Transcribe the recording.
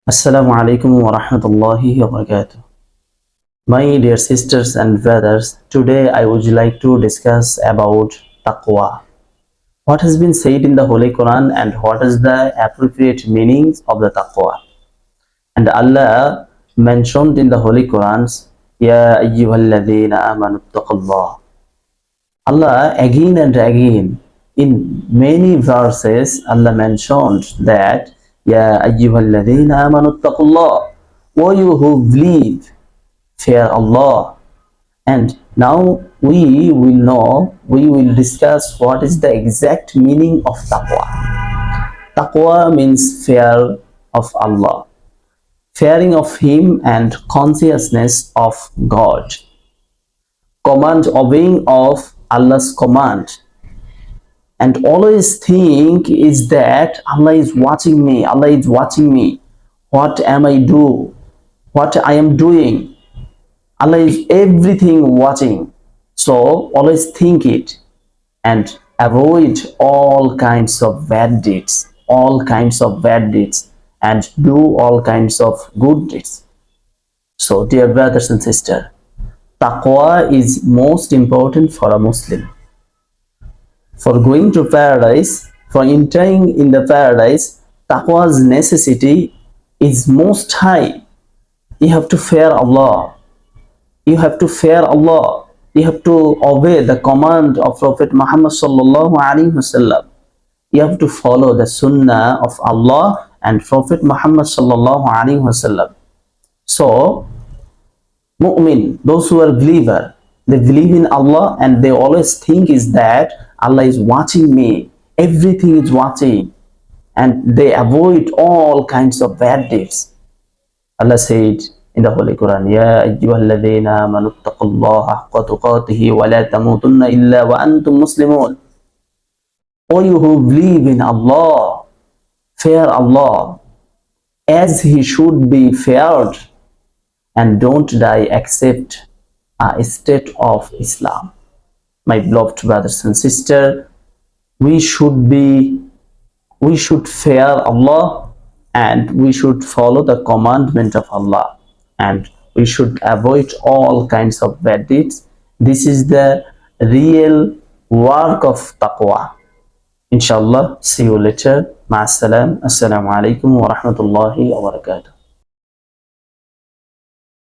Assalamu alaikum wa rahmatullahi wa barakatuh. My dear sisters and brothers, today I would like to discuss about taqwa. What has been said in the Holy Quran and what is the appropriate meanings of the taqwa. And Allah mentioned in the Holy Quran, Ya ayyuhalladhina amanu taqallah. Allah again and again in many verses Allah mentioned that Ya ayyuhalladhina amanu taqallah. O you who believe, fear Allah. And now we will discuss what is the exact meaning of taqwa. Taqwa means fear of Allah, fearing of Him and consciousness of God, command obeying of Allah's command, and always think is that Allah is watching me, Allah is watching me. What am I do? What I am doing? Allah is everything watching. So always think it and avoid all kinds of bad deeds, and do all kinds of good deeds. So dear brothers and sisters, taqwa is most important for a Muslim. For going to paradise, for entering in the paradise, taqwa's necessity is most high. You have to fear Allah. You have to fear Allah. You have to obey the command of Prophet Muhammad sallallahu alaihi wasallam. You have to follow the sunnah of Allah and Prophet Muhammad sallallahu alaihi wasallam. So, mu'min, those who are believer, they believe in Allah and they always think is that Allah is watching me. Everything is watching, and they avoid all kinds of bad deeds. Allah said in the Holy Quran, Ya ayyuhalladhina amanu taqullaha haqqa tuqatihi wa la tamutunna illa wa antum muslimun. O you who believe in Allah, fear Allah as He should be feared, and don't die except a state of Islam. My beloved brothers and sisters, we should fear Allah and we should follow the commandment of Allah, and we should avoid all kinds of bad deeds. This is the real work of taqwa. Inshallah, see you later. Ma'assalam. Assalamu alaikum wa rahmatullahi wa barakatuh.